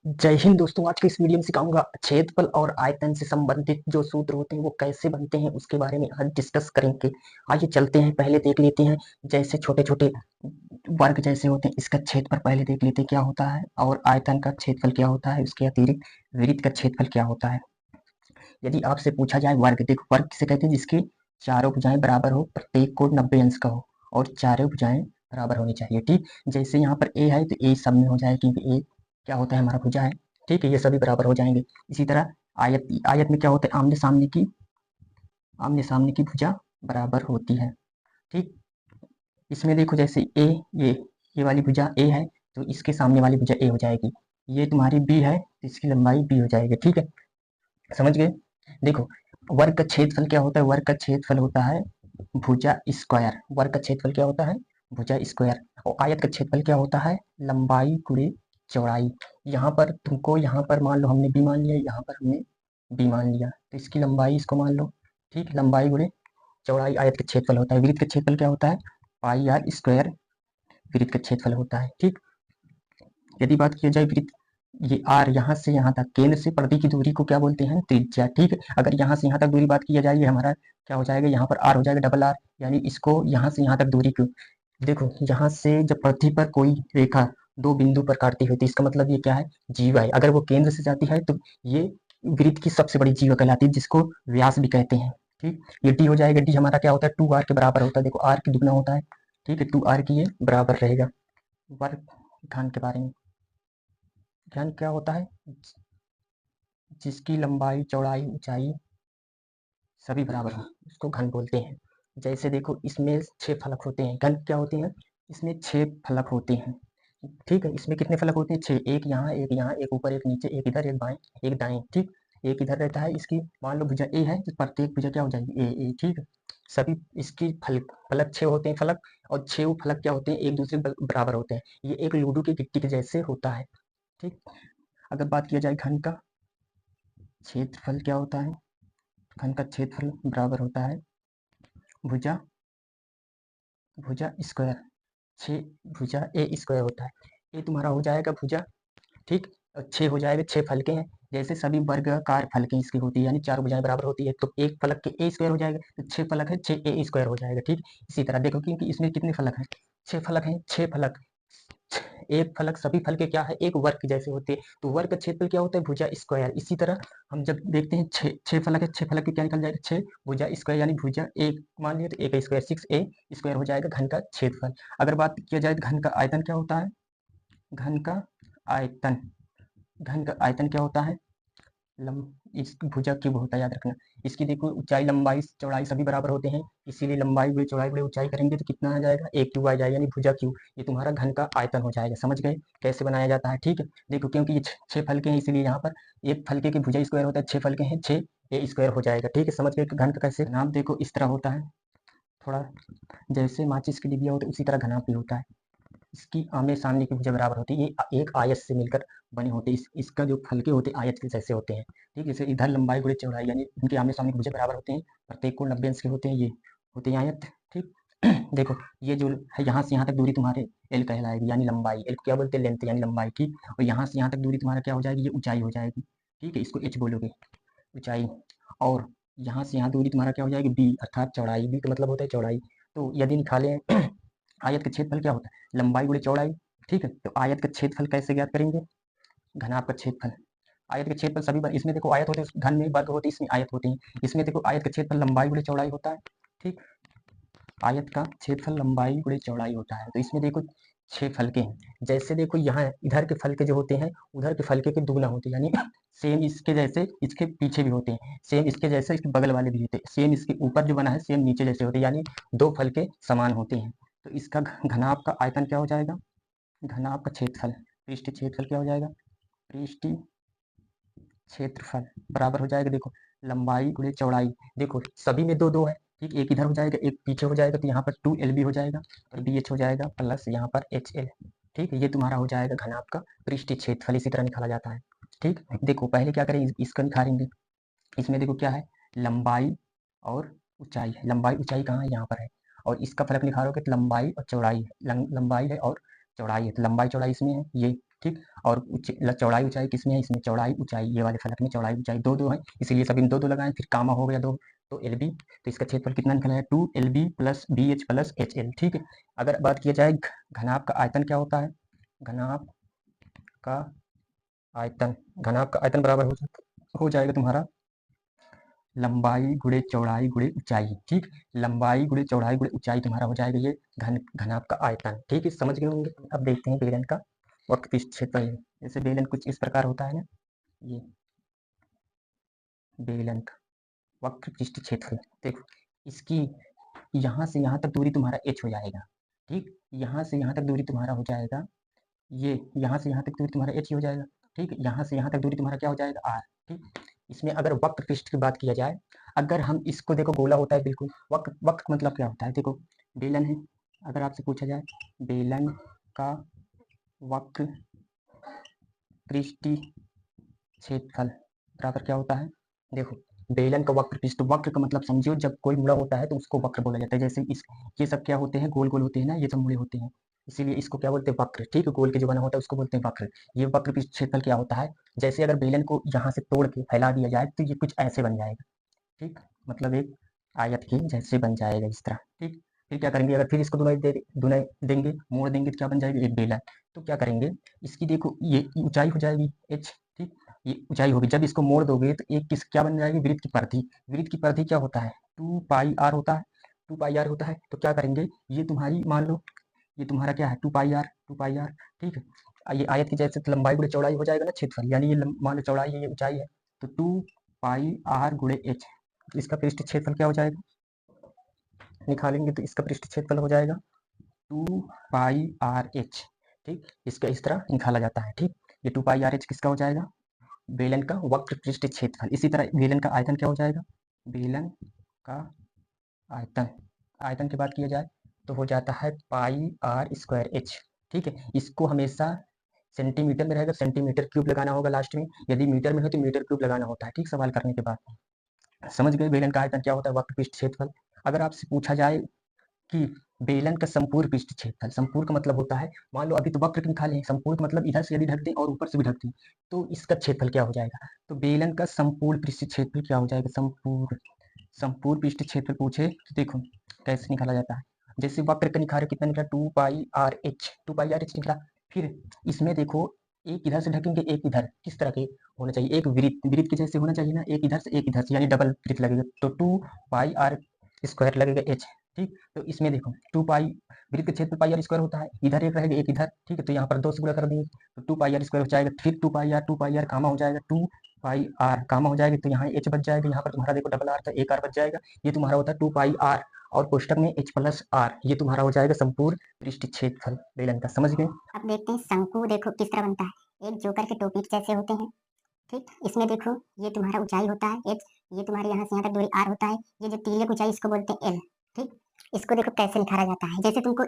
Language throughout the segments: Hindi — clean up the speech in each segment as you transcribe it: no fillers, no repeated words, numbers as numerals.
जय हिंद दोस्तों। आज के इस वीडियो में सिखाऊंगा क्षेत्रफल और आयतन से संबंधित जो सूत्र होते हैं वो कैसे बनते हैं, उसके बारे में आज डिस्कस करेंगे। आइए चलते हैं, पहले देख लेते हैं जैसे छोटे छोटे वर्ग जैसे होते हैं, इसका क्षेत्रफल पहले देख लेते हैं क्या होता है, और आयतन का क्षेत्रफल क्या होता है, उसके अतिरिक्त वृत्त का क्षेत्रफल क्या होता है। यदि आपसे पूछा जाए वर्ग, देखो वर्ग किसे कहते हैं, जिसकी चारों भुजाएं बराबर हो, प्रत्येक कोण 90 अंश का हो और चारों भुजाएं बराबर होनी चाहिए। ठीक, जैसे यहाँ पर ए है तो ए सब में हो जाए, क्योंकि ए क्या होता है, हमारा भुजा है। ठीक है, ये सभी बराबर हो जाएंगे। इसी तरह आयत, आयत में क्या होता है, आमने सामने की भुजा बराबर होती है। ठीक, इसमें देखो जैसे ए, ये वाली भुजा ए है तो इसके सामने वाली भुजा ए हो जाएगी। ये तुम्हारी बी है तो इसकी लंबाई बी हो जाएगी। ठीक है, समझ गए। देखो वर्ग का क्षेत्रफल क्या होता है, वर्ग का क्षेत्रफल होता है भुजा स्क्वायर। वर्ग का क्षेत्रफल क्या होता है, भुजा स्क्वायर। और आयत का क्षेत्रफल क्या होता है, लंबाई गुणे चौड़ाई। यहाँ पर तुमको, यहाँ पर मान लो हमने बी मान लिया, यहाँ पर हमने बी मान लिया, तो इसकी लंबाई इसको मान लो। ठीक, लंबाई गुणे चौड़ाई आयत का क्षेत्रफल होता है। वृत्त का क्षेत्रफल क्या होता है, पाई आर स्क्वायर वृत्त का क्षेत्रफल होता है। ठीक, यदि बात की जाए वृत्त, ये आर यहाँ से यहाँ तक केंद्र से परिधि की दूरी को क्या बोलते हैं, त्रिज्या। ठीक है, अगर यहाँ से यहाँ तक दूरी बात की जाए, ये हमारा क्या हो जाएगा, यहाँ पर आर हो जाएगा, डबल आर, यानी इसको यहाँ से यहाँ तक दूरी को देखो, यहाँ से जब पृथ्वी पर कोई रेखा दो बिंदु पर काटती है तो इसका मतलब ये क्या है, जीवा है। अगर वो केंद्र से जाती है तो ये वृत्त की सबसे बड़ी जीवा कहलाती है, जिसको व्यास भी कहते हैं। ठीक, ये डी हो जाएगा, डी हमारा क्या होता है, 2r के बराबर होता है। देखो आर की दुगना होता है। ठीक है, 2r की ये बराबर रहेगा। वर्ग घन के बारे में, घन क्या होता है, जिसकी लंबाई चौड़ाई ऊंचाई सभी बराबर हो, उसको घन बोलते हैं। जैसे देखो इसमें 6 फलक होते हैं, घन क्या होते हैं, इसमें 6 फलक होते हैं। ठीक है, इसमें कितने फलक होते हैं, 6, एक यहाँ, एक यहाँ, एक ऊपर, एक नीचे, एक इधर, एक बाएं, एक दाएं। ठीक, एक इधर रहता है, इसकी मान लो भुजा ए है तो प्रत्येक भुजा क्या हो जाएगी, ए ए। ठीक है, सभी इसकी फलक 6 होते हैं फलक, और 6 फलक क्या होते हैं, एक दूसरे बराबर होते हैं। ये एक लूडो की गिट्टी के जैसे होता है। ठीक, अगर बात किया जाए घन का क्षेत्रफल क्या होता है, घन का क्षेत्रफल बराबर होता है भुजा भुजा स्क्वायर, 6 भुजा ए स्क्वायर होता है। ये तुम्हारा हो जाएगा भुजा। ठीक, और 6 हो जाएगा, 6 फलके हैं, जैसे सभी वर्गाकार फलकें इसकी होती है, यानी 4 भुजाएं बराबर होती है, तो एक फलक के ए स्क्वायर हो जाएगा, तो 6 फलक है, 6 ए स्क्वायर हो जाएगा। ठीक, इसी तरह देखो क्योंकि इसमें कितने फलक हैं, 6 फलक हैं, 6 फलक, एक फलक, सभी फलके क्या है, एक वर्ग के जैसे होते हैं, तो वर्ग का क्षेत्रफल क्या होता है, भुजा स्क्वायर। इसी तरह हम जब देखते हैं 6 फलक है, 6 फलक के क्या निकल जाएगा, 6 भुजा स्क्वायर, यानी भुजा एक मान लिया तो एक स्क्वायर, 6a स्क्वायर हो जाएगा घन का क्षेत्रफल। अगर बात किया जाए घन का आयतन क्या होता है, घन का आयतन, घन का आयतन क्या होता है, इस भुजा क्यूब होता है, याद रखना। इसकी देखो ऊंचाई लंबाई चौड़ाई सभी बराबर होते हैं, इसीलिए लंबाई गुणे चौड़ाई गुणे ऊंचाई करेंगे तो कितना आ जाएगा, एक क्यूब आ जाएगा, यानी भुजा क्यूब। ये तुम्हारा घन का आयतन हो जाएगा। समझ गए कैसे बनाया जाता है। ठीक है, देखो क्योंकि ये 6 फलके हैं, इसीलिए यहाँ पर एक फलके की भुजा स्क्वायर होता है, 6 फलके हैं, 6 ए स्क्वायर हो जाएगा। ठीक है, समझ गए घन का कैसे। नाम देखो इस तरह होता है, थोड़ा जैसे माचिस की डिबिया होती है उसी तरह घनाभ भी होता है। इसकी आमने सामने की भुजा बराबर होती है, ये एक आयत से मिलकर बने होते हैं। इसका जो फलके होते हैं आयत के जैसे होते हैं। ठीक, जैसे इधर लंबाई गुणे चौड़ाई, यानी इनके आमने सामने की भुजा बराबर होते हैं, प्रत्येक कोण 90 अंश के होते हैं, ये होते हैं आयत। ठीक देखो ये जो है, यहाँ से यहाँ तक दूरी तुम्हारे एल कहलाएगी, यानी लंबाई। एल को क्या बोलते हैं, लेंथ यानी लंबाई। ठीक, और यहाँ से यहाँ तक दूरी तुम्हारा क्या हो जाएगी, ये ऊंचाई हो जाएगी। ठीक है, इसको एच बोलोगे, ऊंचाई। और यहाँ से यहाँ दूरी तुम्हारा क्या हो जाएगी, बी, अर्थात चौड़ाई। बी का मतलब होता है चौड़ाई। तो यदि निकालें आयत का क्षेत्रफल क्या होता है, लंबाई गुणे चौड़ाई। ठीक है, तो आयत का क्षेत्रफल कैसे ज्ञात करेंगे, घनाभ का क्षेत्रफल। आयत का क्षेत्रफल सभी इसमें देखो आयत होते हैं, घन में वर्ग होते हैं, इसमें आयत होते हैं। इसमें देखो आयत का क्षेत्रफल लंबाई गुणे चौड़ाई होता है। ठीक, आयत का क्षेत्रफल लंबाई गुणे चौड़ाई होता है। तो इसमें देखो 6 फलके हैं, जैसे देखो यहाँ इधर के फलके जो होते हैं उधर के फलके के दुगना होते हैं, यानी सेम इसके जैसे इसके पीछे भी होते हैं, सेम इसके जैसे इसके बगल वाले भी होते हैं, सेम इसके ऊपर जो बना है सेम नीचे जैसे होते हैं, यानी 2 फलके समान होते हैं। तो इसका घनाभ का आयतन क्या हो जाएगा, घनाभ का क्षेत्रफल, पृष्ठ क्षेत्रफल क्या हो जाएगा, पृष्ठ क्षेत्रफल बराबर हो जाएगा, देखो लंबाई गुणे चौड़ाई। देखो सभी में दो दो है। ठीक, एक इधर हो जाएगा, एक पीछे हो जाएगा, तो यहाँ पर 2 LB हो जाएगा और BH हो जाएगा प्लस यहाँ पर HL। ठीक है, ये तुम्हारा हो जाएगा घनाभ का पृष्ठ क्षेत्रफल, इसी तरह निकाला जाता है। ठीक, देखो पहले क्या करें, इसका निकालेंगे। इसमें देखो क्या है, लंबाई और ऊंचाई है। लंबाई ऊंचाई कहाँ है, यहाँ पर है, और इसका फलक निकालोगे तो लंबाई और चौड़ाई है, लंबाई है और चौड़ाई है, तो लंबाई चौड़ाई इसमें है ये। ठीक। और चौड़ाई ऊंचाई किसमें है, इसमें चौड़ाई ऊंचाई, ये वाले फलक में चौड़ाई ऊंचाई दो दो है, इसीलिए सभी दो दो लगाए, फिर कामा हो गया दो, तो एल बी, तो इसका क्षेत्रफल कितना निकला है 2LB plus BH plus HL। ठीक है। अगर बात किया जाए घनाभ का आयतन क्या होता है, घनाभ का आयतन, घनाभ का आयतन बराबर हो जाएगा तुम्हारा लंबाई गुणे चौड़ाई गुणे ऊंचाई। ठीक। लंबाई गुणे चौड़ाई गुणे ऊंचाई तुम्हारा हो जाएगा ये घनाभ का आयतन। ठीक है, समझ गए होंगे। अब देखते हैं बेलन का वक्र पृष्ठ क्षेत्रफल। जैसे बेलन कुछ इस प्रकार होता है ना, ये बेलन का वक्र पृष्ठ क्षेत्रफल देखो, इसकी यहाँ से यहाँ तक दूरी तुम्हारा h हो जाएगा। ठीक। यहाँ से यहाँ तक दूरी तुम्हारा हो जाएगा, ये यहाँ से यहाँ तक दूरी तुम्हारा h हो जाएगा। ठीक। यहाँ से यहाँ तक दूरी तुम्हारा क्या हो जाएगा r। ठीक। इसमें अगर वक्र पृष्ठ की बात किया जाए, अगर हम इसको देखो गोला होता है बिल्कुल, वक्र वक्र मतलब क्या होता है, देखो बेलन है, अगर आपसे पूछा जाए बेलन का वक्र पृष्ठ क्षेत्रफल बराबर क्या होता है, देखो बेलन का वक्र पृष्ठ, वक्र का मतलब समझियो जब कोई मुड़ा होता है तो उसको वक्र बोला जाता है। जैसे इस ये सब क्या होते हैं, गोल गोल होते हैं ना, ये सब मुड़े होते हैं, इसीलिए इसको क्या बोलते हैं वक्र। ठीक है, गोल के जो बना होता है उसको बोलते हैं वक्र। ये वक्र पृष्ठ क्षेत्रफल क्या होता है, जैसे अगर बेलन को यहाँ से तोड़ के फैला दिया जाए तो ये कुछ ऐसे बन जाएगा। ठीक, मतलब एक आयत के जैसे बन जाएगा इस तरह। ठीक। फिर क्या करेंगे, अगर फिर इसको दुनाई देंगे, मोड़ देंगे तो क्या बन जाएगा एक बेलन। तो क्या करेंगे, इसकी देखो ये ऊंचाई हो जाएगी h। ठीक। ये ऊंचाई होगी, जब इसको मोड़ दोगे तो एक किस क्या बन जाएगी, वृत्त की परिधि। वृत्त की परिधि क्या होता है 2πr होता है, 2πr होता है। तो क्या करेंगे, ये तुम्हारी मान लो ये तुम्हारा क्या है 2πr, 2πr। ठीक है, ये आयत की जैसे तो लंबाई गुणे चौड़ाई हो जाएगा ना क्षेत्रफल, यानी ये मान लो चौड़ाई है, ये ऊंचाई है, तो 2πr गुणे h। तो इसका पृष्ठ क्षेत्रफल क्या हो जाएगा, निकालेंगे तो इसका पृष्ठ क्षेत्रफल हो जाएगा 2πrh। ठीक, इसका इस तरह निकाला जाता है। ठीक, ये 2πrh किसका हो जाएगा, बेलन का वक्र पृष्ठ क्षेत्रफल। इसी तरह बेलन का आयतन क्या हो जाएगा, बेलन का आयतन, आयतन की बात किया जाए तो हो जाता है πr²h। ठीक है, इसको हमेशा सेंटीमीटर में रहेगा, सेंटीमीटर क्यूब लगाना होगा लास्ट में, यदि मीटर में है तो मीटर क्यूब लगाना होता है। ठीक, सवाल करने के बाद समझ गए बेलन का आयतन क्या होता है, वक्र पृष्ठ क्षेत्रफल। अगर आपसे पूछा जाए कि बेलन का संपूर्ण पृष्ठ क्षेत्रफल, संपूर्ण का मतलब होता है, मान लो अभी तो वक्र निकाले हैं, संपूर्ण का मतलब इधर से यदि ढक दें और ऊपर से भी ढक दें तो इसका क्षेत्रफल क्या हो जाएगा। तो बेलन का संपूर्ण पृष्ठ क्षेत्रफल क्या हो जाएगा, संपूर्ण पृष्ठ क्षेत्रफल पूछे तो देखो कैसे निकाला जाता है। जैसे वक्र का निकाले कितना निकला 2πrh, 2πrh निकला। फिर इसमें देखो एक इधर से ढकेंगे एक इधर, किस तरह के होना चाहिए, एक वृत्त, वृत्त के जैसे होना चाहिए ना, एक इधर से एक इधर से, यानी डबल वृत्त लगेगा, तो 2πr² लगेगा h। ठीक, तो इसमें देखो 2π वृत्त के क्षेत्र πr² होता है, इधर एक रहेगा एक इधर। ठीक है, तो यहाँ पर 2 से गुणा कर देंगे तो 2πr² हो जाएगा, फिर 2πr कामा हो जाएगा, 2πr कामा हो जाएगा, तो यहाँ h बच जाएगा, यहाँ पर तुम्हारा देखो डबल r था, एक r बच जाएगा, ये तुम्हारा होता है 2πr और कोष्टक में h प्लस r, ये तुम्हारा हो जाएगा संपूर्ण पृष्ठ क्षेत्रफल बेलन का। समझ गए। अब देखते हैं शंकु, देखो किस तरह बनता है, एक जोकर के टोपी जैसे होते हैं। ठीक, इसमें देखो ये तुम्हारा ऊंचाई होता है h, ये तुम्हारे यहाँ से यहाँ तक दूरी r होता है, ये जो तिर्यक ऊंचाई इसको बोलते हैं l। ठीक, इसको देखो कैसे निखारा जाता है, जैसे तुमको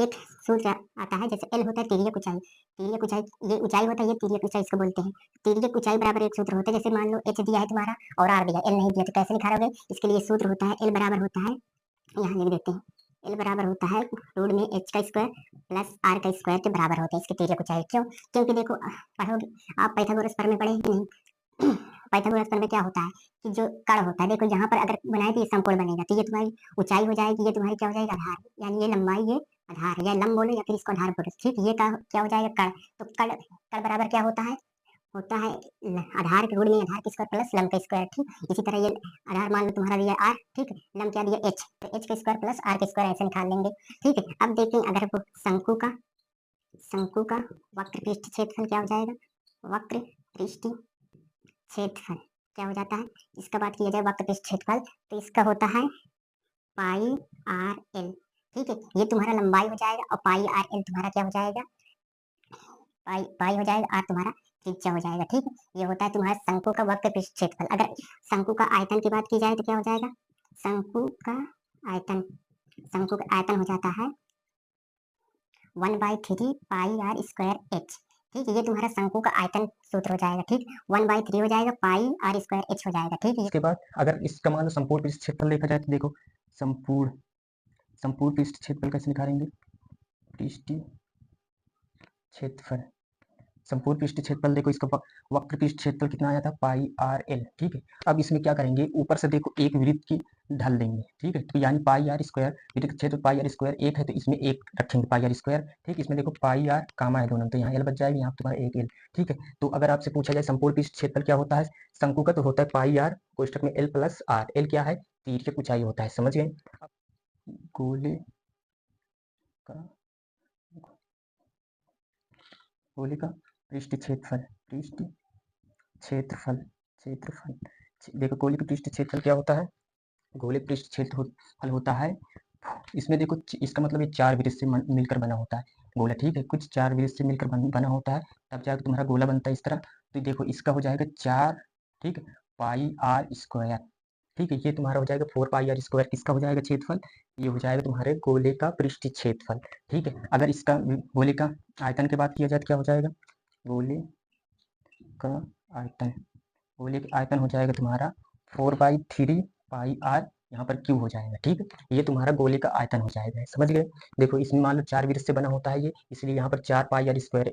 एक सूत्र आता है, जैसे l होता है तिर्यक ऊंचाई, तिर्यक ऊंचाई ये ऊंचाई होता है, ये तिर्यक ऊंचाई इसको बोलते हैं। तिर्यक ऊंचाई बराबर एक सूत्र होता है, जैसे मान लो h दिया है तुम्हारा और r दिया, l नहीं दिया, तो कैसे निखारोगे, इसके लिए सूत्र होता है l बराबर होता है, यहाँ लिख देते हैं, l बराबर होता है रूट में h का स्क्वायर प्लस r का स्क्वायर के बराबर होता है इसके तिर्यक ऊंचाई। क्यों, क्योंकि देखो पढ़ोगे आप पाइथागोरस पर में पढ़े कि नहीं पाइथागोरस पर में क्या होता है कि जो कण होता है, देखो यहाँ पर अगर बनाए तो ये समकोण बनेगा, तो ये तुम्हारी ऊंचाई हो जाएगी, ये तुम्हारी क्या हो जाएगा आधार, यानी ये लंबाई ये आधार, या लंब बोलो या फिर इसको आधार बोलो। ठीक, ये क्या हो जाएगा कण, तो कण बराबर क्या होता है आधार के ऋण में आधार का स्क्वायर प्लस लंब का स्क्वायर। ठीक, इसी तरह ये आधार मान लो तुम्हारा दिया r, ठीक है, लंब क्या दिया h, तो h का स्क्वायर प्लस r का स्क्वायर ऐसे निकाल लेंगे। ठीक है, अब देखें अगर वो शंकु का वक्र पृष्ठ क्षेत्रफल क्या हो जाएगा, वक्र पृष्ठ क्षेत्रफल क्या हो जाता है, इसका बात किया जाए वक्र पृष्ठ क्षेत्रफल तो इसका होता है πrl। ठीक है, ये तुम्हारा लंबाई हो जाएगा और πrl तुम्हारा क्या हो जाएगा, पाई हो जाएगा, r तुम्हारा त्रिज्या हो जाएगा। ठीक है, ये होता है तुम्हारा शंकु का वक्र पृष्ठ क्षेत्रफल। अगर शंकु का आयतन की बात की जाए तो क्या हो जाएगा, शंकु का आयतन हो जाता है 1/3πr²h। ठीक है, ये तुम्हारा शंकु का आयतन सूत्र हो जाएगा। ठीक, 1/3 हो जाएगा πr² हो जाएगा। ठीक है, इसके बाद अगर इसका मान लो संपूर्ण पृष्ठ क्षेत्रफल देखा जाए तो देखो संपूर्ण पृष्ठ क्षेत्रफल कैसे निकालेंगे, पृष्ठ क्षेत्रफल संपूर्ण पृष्ठ क्षेत्रफल देखो इसका वक्र पृष्ठ क्षेत्रफल कितना आया था पाई आर एल। ठीक है, अब इसमें क्या करेंगे, ऊपर से देखो एक वृत्त की ढल देंगे। ठीक है, तो यानी पाई आर स्क्वायर, वृत्त क्षेत्र पाई आर स्क्वायर एक है तो इसमें एक रखेंगे पाई आर स्क्वायर। ठीक, इसमें देखो पाई आर कामा है दोनों, तो यहाँ एल बच जाएगी, यहाँ तुम्हारा एक एल। ठीक है, तो अगर आपसे पूछा जाए संपूर्ण पृष्ठ क्षेत्रफल क्या होता है, शंकु का तो होता है पाई आर कोष्टक में एल प्लस आर। एल क्या है, तिर्यक ऊंचाई होता है, समझ गए। गोले का गोले का पृष्ठ क्षेत्रफल, पृष्ठ क्षेत्रफल, क्षेत्रफल देखो गोले का पृष्ठ क्षेत्रफल क्या होता है, गोले पृष्ठ क्षेत्रफल होता है, इसमें देखो इसका मतलब ये चार वृत्त से मिलकर बना होता है गोला। ठीक है, कुछ चार वृत्त से मिलकर बना होता है, तब जाकर तुम्हारा गोला बनता है इस तरह। तो देखो इसका हो जाएगा 4, ठीक है, पाई आर स्क्वायर। ठीक है, ये तुम्हारा हो जाएगा 4 पाई आर स्क्वायर, किसका हो जाएगा क्षेत्रफल, ये हो जाएगा तुम्हारे गोले का पृष्ठ क्षेत्रफल। ठीक है, अगर इसका गोले का आयतन की बात किया जाए तो क्या हो जाएगा, गोले का आयतन, गोले का आयतन हो जाएगा तुम्हारा 4/3 पाई आर, यहाँ पर क्यू हो जाएगा। ठीक है, ये तुम्हारा गोले का आयतन हो जाएगा, समझ गए। देखो इसमें मान लो 4 वृत्त से बना होता है ये, इसलिए यहाँ पर 4 पाई आर स्क्वायर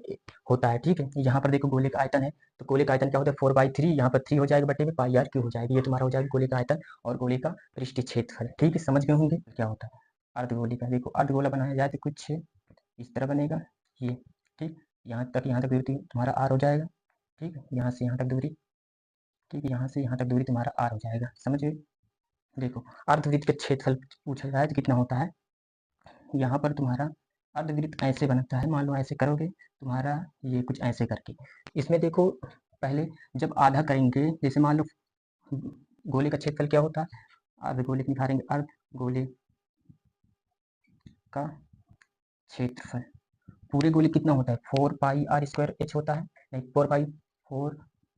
होता है। ठीक है, यहाँ पर देखो गोले का आयतन है, तो गोले का आयतन क्या होता है 4/3, यहाँ पर 3 हो जाएगा बटे में पाई आर क्यू हो जाएगी, ये तुम्हारा हो जाएगा गोले का आयतन और गोले का पृष्ठ क्षेत्रफल। ठीक है, समझ गए होंगे क्या होता है अर्धगोले का। देखो अर्धगोला बनाया जाए तो कुछ इस तरह बनेगा ये। ठीक, यहाँ तक दूरी तुम्हारा आर हो जाएगा। ठीक है, यहाँ से यहाँ तक दूरी, ठीक है, यहाँ से यहाँ तक दूरी तुम्हारा आर हो जाएगा, समझ गए। देखो अर्धवृत्त का क्षेत्रफल पूछा जाए तो कितना होता है, यहाँ पर तुम्हारा अर्धवृत्त ऐसे बनता है, मान लो ऐसे करोगे तुम्हारा, ये कुछ ऐसे करके, इसमें देखो पहले जब आधा करेंगे, जैसे मान लो गोले का क्षेत्रफल क्या होता है, अर्धगोले की निखारेंगे, अर्धगोले का क्षेत्रफल पूरे गोले कितना होता है 4 पाई आर स्क्वायर एच होता है, नहीं 4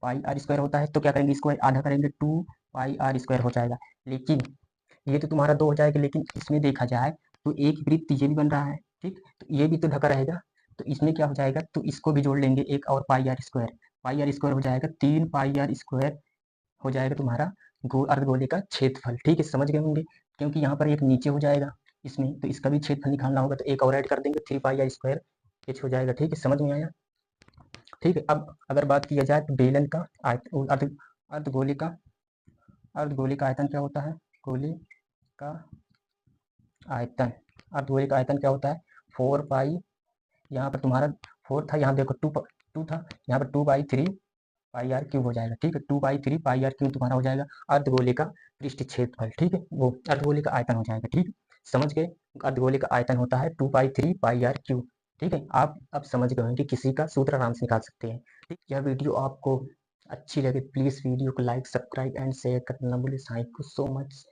पाई आर स्क्वायर होता है, तो क्या करेंगे इसको आधा करेंगे 2 पाई आर स्क्वायर हो जाएगा। लेकिन ये तो तुम्हारा 2 हो जाएगा, लेकिन इसमें देखा जाए तो एक वृत्त ये भी बन रहा है। ठीक, तो ये भी तो ढका रहेगा, तो इसमें क्या हो जाएगा, तो इसको भी जोड़ लेंगे एक और पाई आर स्क्वायर हो जाएगा 3 पाई आर स्क्वायर हो जाएगा तुम्हारा अर्धगोले का क्षेत्रफल। ठीक है, समझ गए होंगे, क्योंकि यहाँ पर एक नीचे हो जाएगा इसमें, तो इसका भी क्षेत्रफल निकालना होगा, तो एक और ऐड कर देंगे 3 पाई आर स्क्वायर एच हो जाएगा। ठीक है, समझ में आया। ठीक है, अब अगर बात किया जाए तो बेलन का अर्धगोले का अर्धगोले का आयतन क्या होता है, गोले का आयतन, अर्धगोले का आयतन क्या होता है 4 पाई, यहाँ पर तुम्हारा 4 था, यहाँ देखो 2 था, यहाँ पर 2/3 पाई आर क्यूब हो जाएगा। ठीक है, 2/3 पाई आर क्यूब तुम्हारा हो जाएगा अर्धगोले का पृष्ठ क्षेत्रफल। ठीक है, वो अर्धगोले का आयतन हो जाएगा। ठीक, समझ गए, अर्धगोले का आयतन होता है 2/3 पाई आर क्यूब। ठीक है, आप अब समझ गए कि किसी का सूत्र आराम से निकाल सकते हैं। ठीक, यह वीडियो आपको अच्छी लगे प्लीज वीडियो को लाइक सब्सक्राइब एंड शेयर करना ना भूलें। Thank you so much.